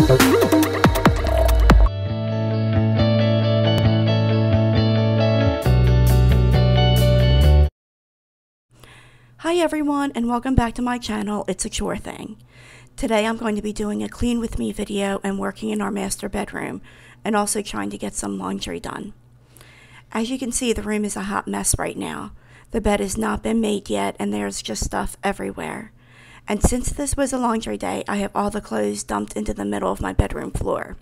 Hi everyone, and welcome back to my channel, It's a Chore Thing. Today I'm going to be doing a clean with me video and working in our master bedroom, and also trying to get some laundry done. As you can see, the room is a hot mess right now. The bed has not been made yet, and there's just stuff everywhere. And since this was a laundry day, I have all the clothes dumped into the middle of my bedroom floor.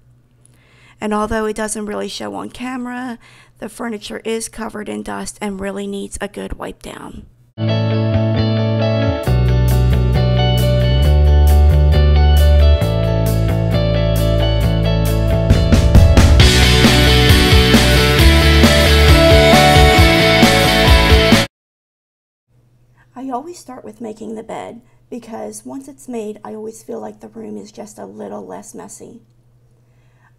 And although it doesn't really show on camera, the furniture is covered in dust and really needs a good wipe down. I always start with making the bed because once it's made, I always feel like the room is just a little less messy.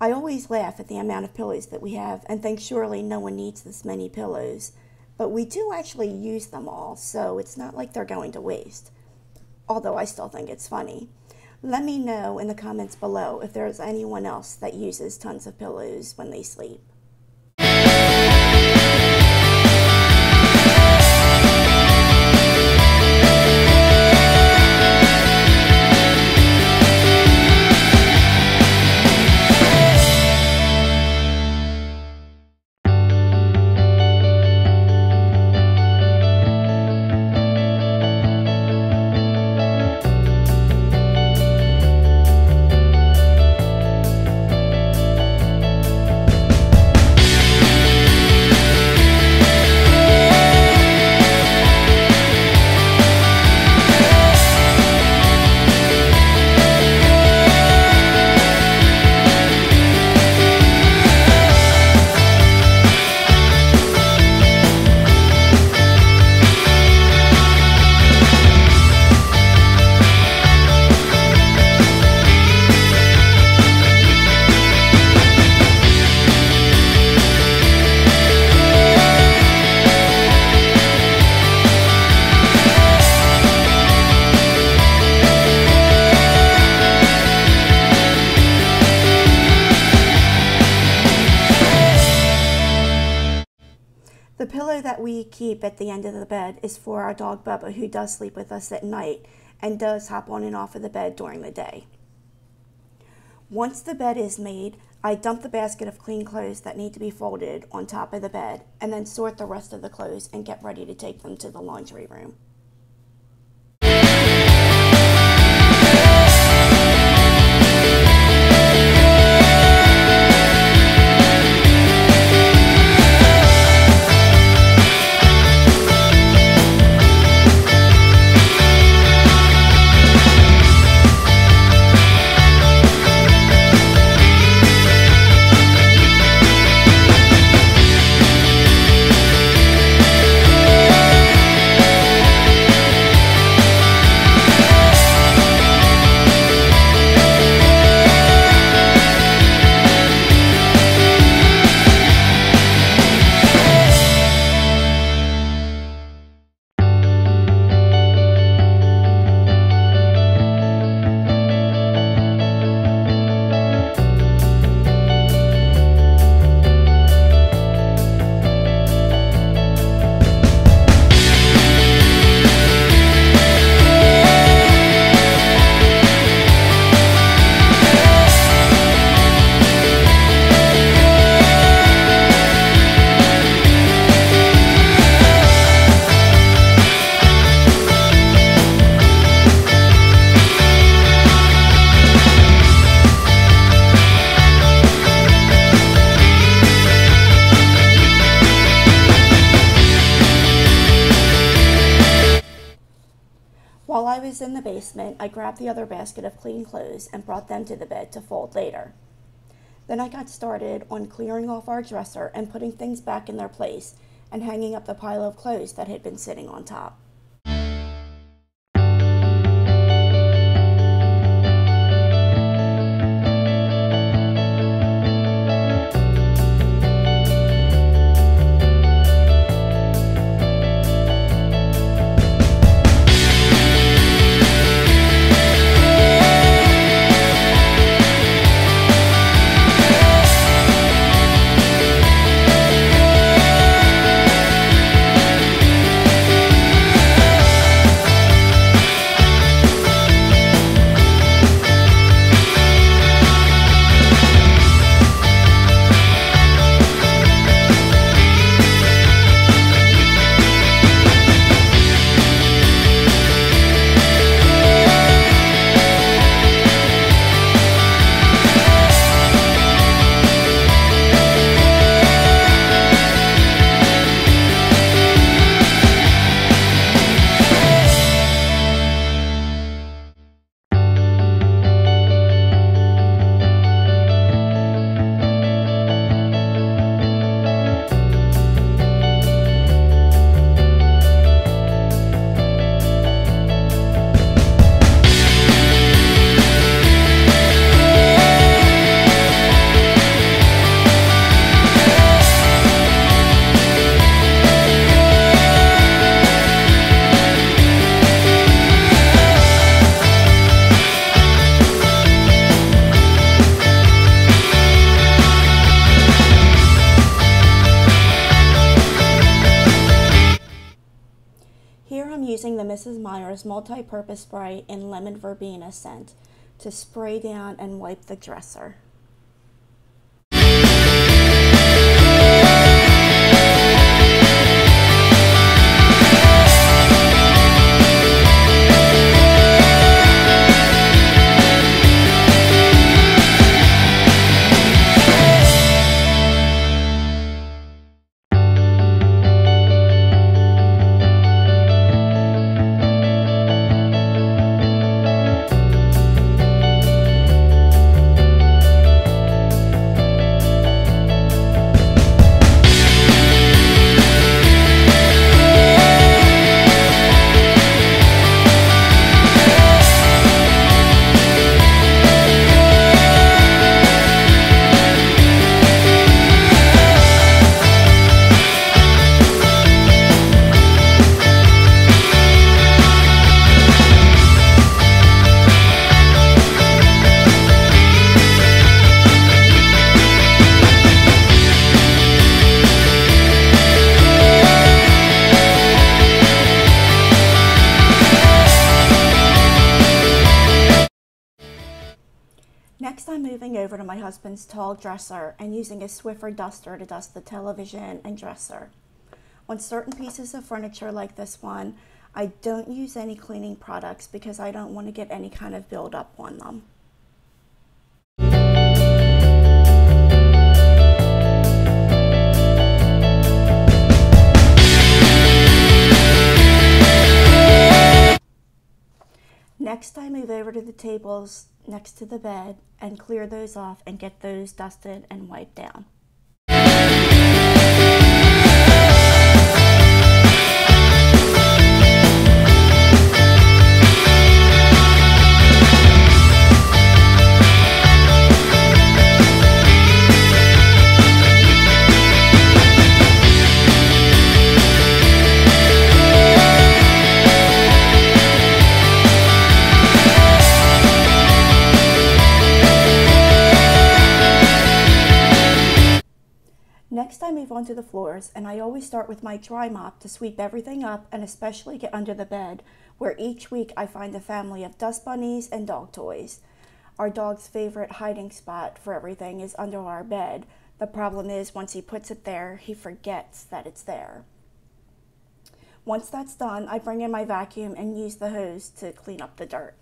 I always laugh at the amount of pillows that we have and think surely no one needs this many pillows, but we do actually use them all, so it's not like they're going to waste, although I still think it's funny. Let me know in the comments below if there's anyone else that uses tons of pillows when they sleep. The pillow that we keep at the end of the bed is for our dog Bubba, who does sleep with us at night and does hop on and off of the bed during the day. Once the bed is made, I dump the basket of clean clothes that need to be folded on top of the bed and then sort the rest of the clothes and get ready to take them to the laundry room. While I was in the basement, I grabbed the other basket of clean clothes and brought them to the bed to fold later. Then I got started on clearing off our dresser and putting things back in their place and hanging up the pile of clothes that had been sitting on top. Mrs. Meyer's multi-purpose spray in lemon verbena scent to spray down and wipe the dresser. Next, I'm moving over to my husband's tall dresser and using a Swiffer duster to dust the television and dresser. On certain pieces of furniture like this one, I don't use any cleaning products because I don't want to get any kind of buildup on them. Next, I move over to the tables next to the bed and clear those off and get those dusted and wiped down. Next, I move on to the floors, and I always start with my dry mop to sweep everything up and especially get under the bed, where each week I find a family of dust bunnies and dog toys. Our dog's favorite hiding spot for everything is under our bed. The problem is once he puts it there, he forgets that it's there. Once that's done, I bring in my vacuum and use the hose to clean up the dirt.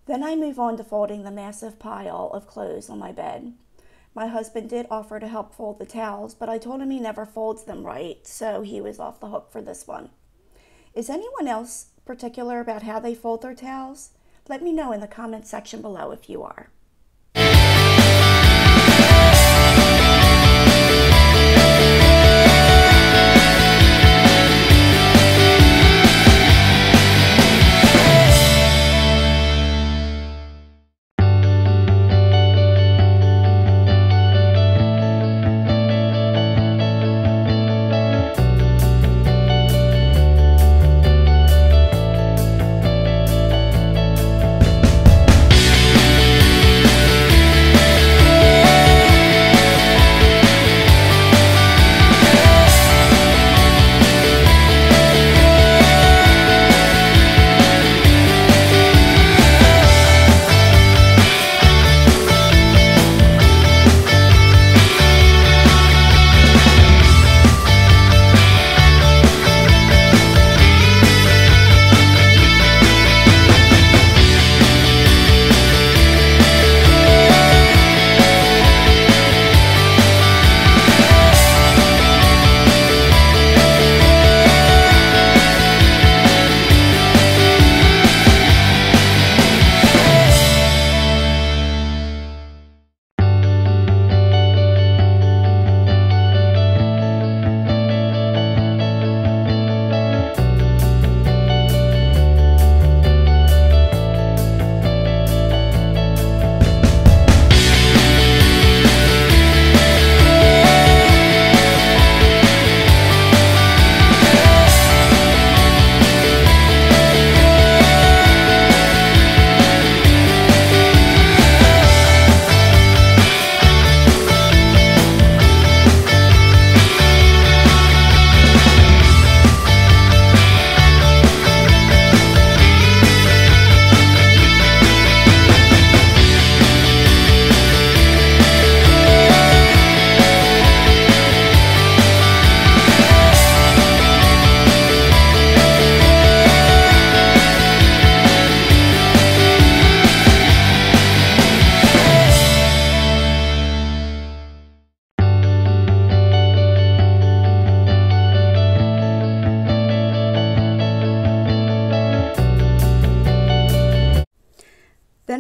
Then I move on to folding the massive pile of clothes on my bed. My husband did offer to help fold the towels, but I told him he never folds them right, so he was off the hook for this one. Is anyone else particular about how they fold their towels? Let me know in the comment section below if you are.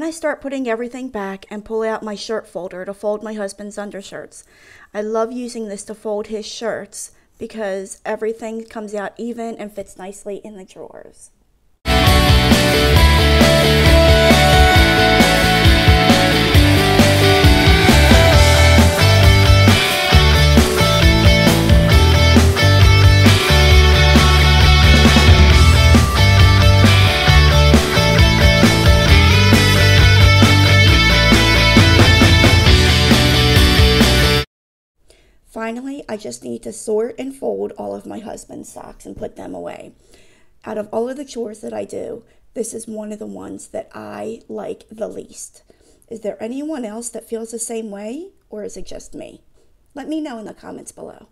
I start putting everything back and pull out my shirt folder to fold my husband's undershirts. I love using this to fold his shirts because everything comes out even and fits nicely in the drawers. Finally, I just need to sort and fold all of my husband's socks and put them away. Out of all of the chores that I do, this is one of the ones that I like the least. Is there anyone else that feels the same way, or is it just me? Let me know in the comments below.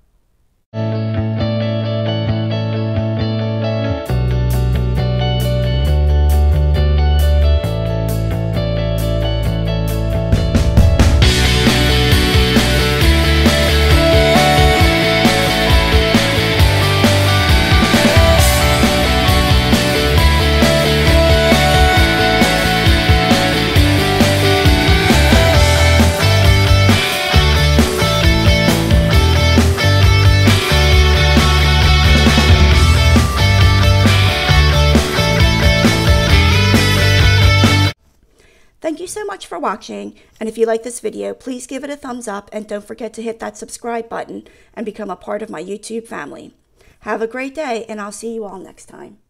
Thank you so much for watching, and if you like this video, please give it a thumbs up and don't forget to hit that subscribe button and become a part of my YouTube family. Have a great day, and I'll see you all next time.